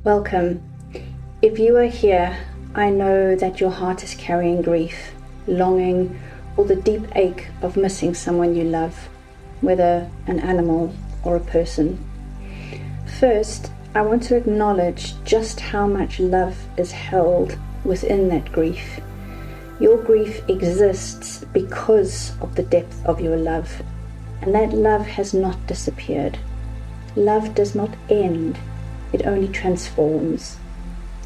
Welcome. If you are here, I know that your heart is carrying grief, longing, or the deep ache of missing someone you love, whether an animal or a person. First, I want to acknowledge just how much love is held within that grief. Your grief exists because of the depth of your love, and that love has not disappeared. Love does not end, it only transforms.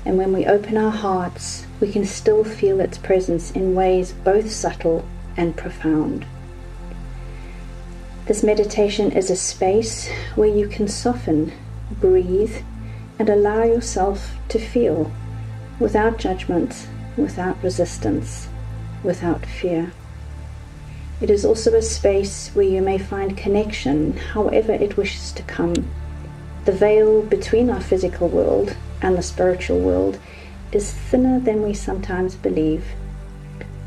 And when we open our hearts, we can still feel its presence in ways both subtle and profound. This meditation is a space where you can soften, breathe, and allow yourself to feel without judgment, without resistance, without fear. It is also a space where you may find connection, however it wishes to come. The veil between our physical world and the spiritual world is thinner than we sometimes believe.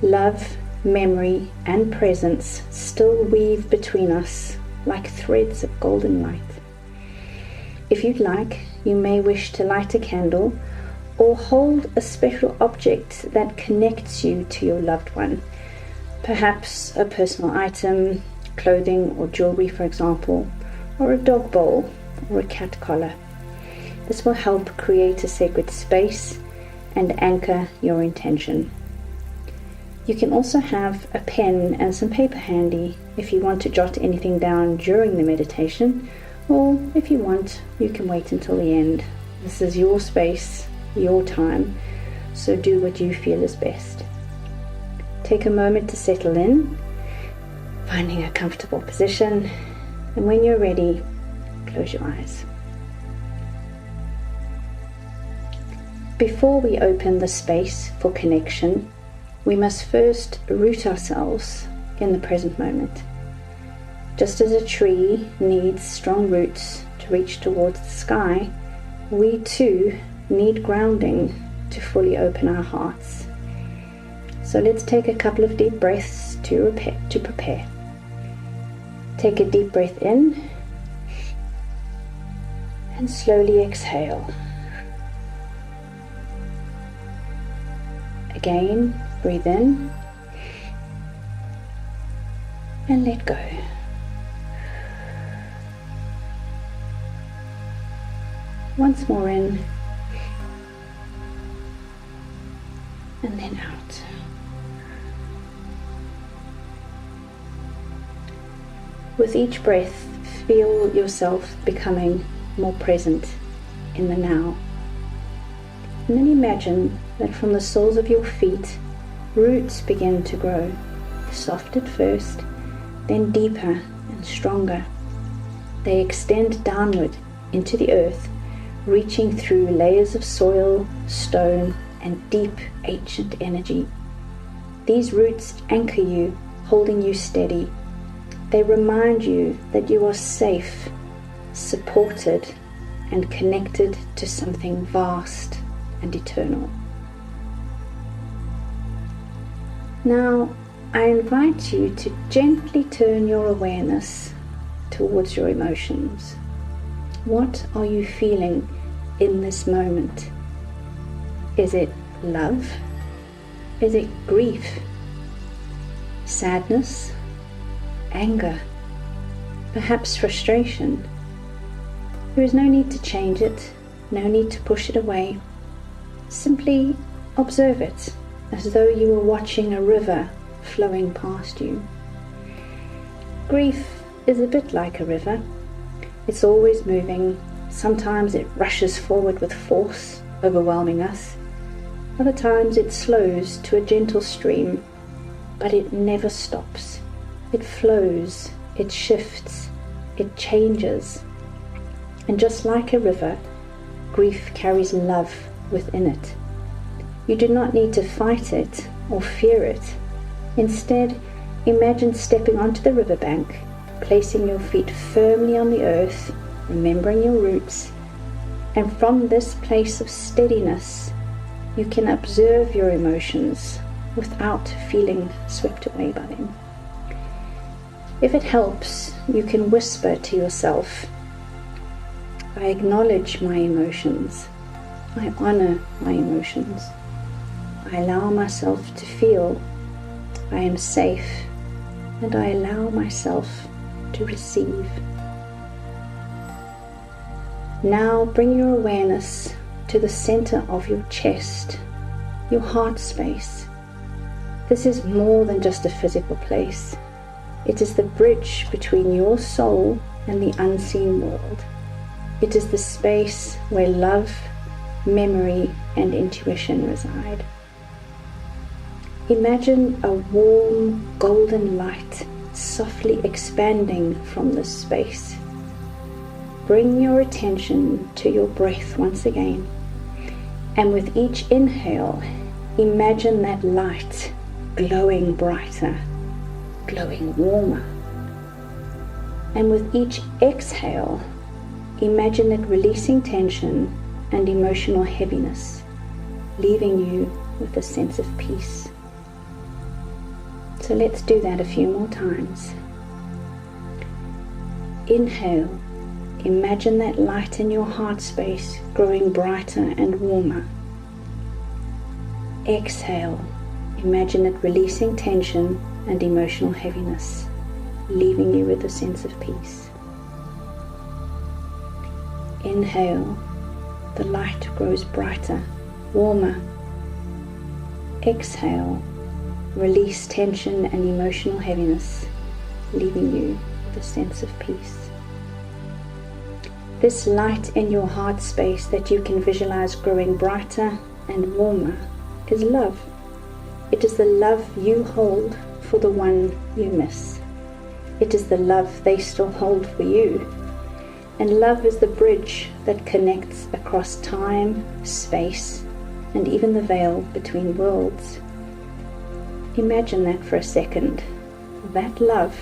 Love, memory, and presence still weave between us like threads of golden light. If you'd like, you may wish to light a candle or hold a special object that connects you to your loved one. Perhaps a personal item, clothing or jewelry for example, or a dog bowl or a cat collar. This will help create a sacred space and anchor your intention. You can also have a pen and some paper handy if you want to jot anything down during the meditation, or if you want, you can wait until the end. This is your space, your time, so do what you feel is best. Take a moment to settle in, finding a comfortable position, and when you're ready, close your eyes. Before we open the space for connection, we must first root ourselves in the present moment. Just as a tree needs strong roots to reach towards the sky, we too need grounding to fully open our hearts. So let's take a couple of deep breaths to prepare. Take a deep breath in and slowly exhale. Again, breathe in and let go. Once more in and then out. With each breath, feel yourself becoming more present in the now. And then imagine that from the soles of your feet, roots begin to grow, soft at first, then deeper and stronger. They extend downward into the earth, reaching through layers of soil, stone, and deep ancient energy. These roots anchor you, holding you steady. They remind you that you are safe, supported, and connected to something vast and eternal. Now, I invite you to gently turn your awareness towards your emotions. What are you feeling in this moment? Is it love? Is it grief? Sadness? Anger? Perhaps frustration? There is no need to change it, no need to push it away. Simply observe it as though you were watching a river flowing past you. Grief is a bit like a river. It's always moving. Sometimes it rushes forward with force, overwhelming us. Other times it slows to a gentle stream, but it never stops. It flows, it shifts, it changes. And just like a river, grief carries love within it. You do not need to fight it or fear it. Instead, imagine stepping onto the riverbank, placing your feet firmly on the earth, remembering your roots, and from this place of steadiness, you can observe your emotions without feeling swept away by them. If it helps, you can whisper to yourself, I acknowledge my emotions. I honor my emotions. I allow myself to feel. I am safe, and I allow myself to receive. Now bring your awareness to the center of your chest, your heart space. This is more than just a physical place. It is the bridge between your soul and the unseen world. It is the space where love, memory, and intuition reside. Imagine a warm, golden light softly expanding from this space. Bring your attention to your breath once again, and with each inhale, imagine that light glowing brighter, glowing warmer. And with each exhale, imagine it releasing tension and emotional heaviness, leaving you with a sense of peace. So let's do that a few more times. Inhale, imagine that light in your heart space growing brighter and warmer. Exhale, imagine it releasing tension and emotional heaviness, leaving you with a sense of peace. Inhale, the light grows brighter, warmer. Exhale, release tension and emotional heaviness, leaving you with a sense of peace. This light in your heart space that you can visualize growing brighter and warmer is love. It is the love you hold for the one you miss. It is the love they still hold for you. And love is the bridge that connects across time, space, and even the veil between worlds. Imagine that for a second. That love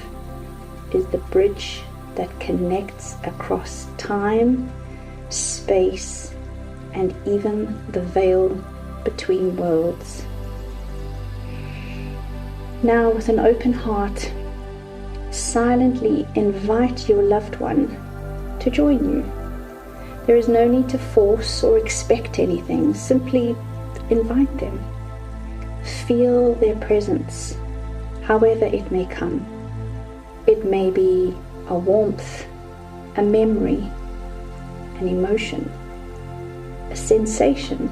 is the bridge that connects across time, space, and even the veil between worlds. Now, with an open heart, silently invite your loved one to join you. There is no need to force or expect anything. Simply invite them. Feel their presence, however it may come. It may be a warmth, a memory, an emotion, a sensation,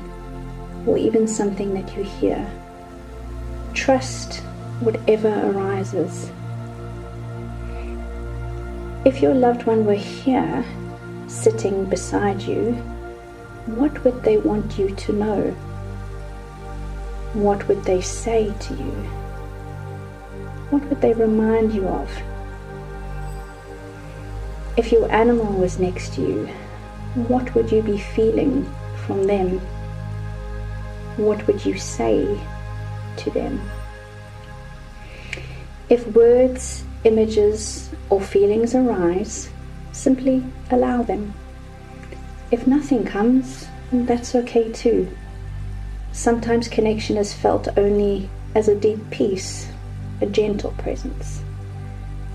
or even something that you hear. Trust whatever arises. If your loved one were here, sitting beside you, what would they want you to know? What would they say to you? What would they remind you of? If your animal was next to you, what would you be feeling from them? What would you say to them? If words, images, or feelings arise, simply allow them. If nothing comes, that's okay too. Sometimes connection is felt only as a deep peace, a gentle presence.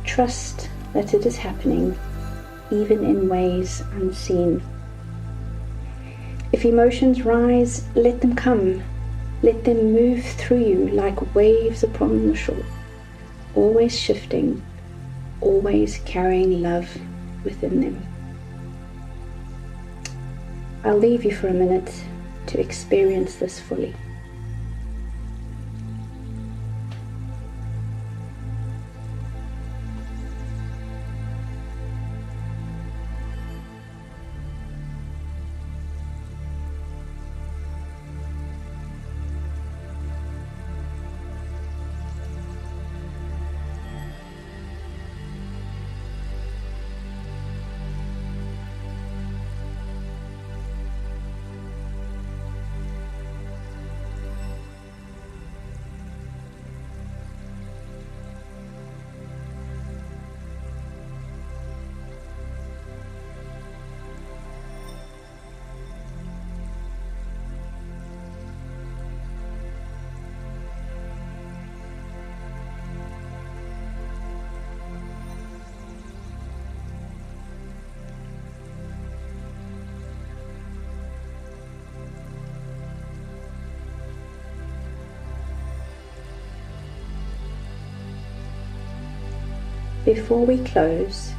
Trust that it is happening, even in ways unseen. If emotions rise, let them come. Let them move through you like waves upon the shore, always shifting, always carrying love within them. I'll leave you for a minute to experience this fully. Before we close,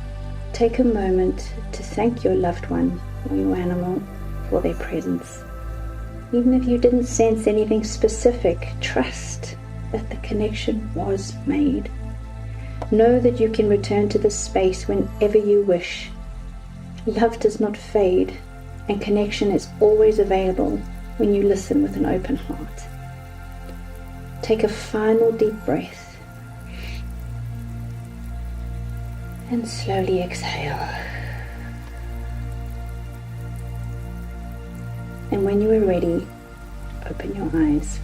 take a moment to thank your loved one or your animal for their presence. Even if you didn't sense anything specific, trust that the connection was made. Know that you can return to this space whenever you wish. Love does not fade, and connection is always available when you listen with an open heart. Take a final deep breath and slowly exhale. And when you are ready, open your eyes.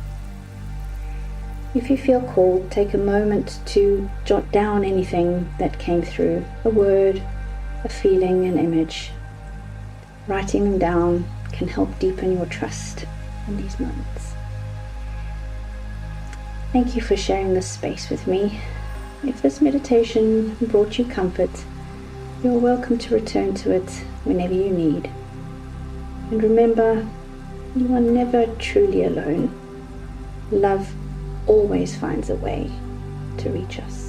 If you feel called, take a moment to jot down anything that came through, a word, a feeling, an image. Writing them down can help deepen your trust in these moments. Thank you for sharing this space with me. If this meditation brought you comfort, you're welcome to return to it whenever you need. And remember, you are never truly alone. Love always finds a way to reach us.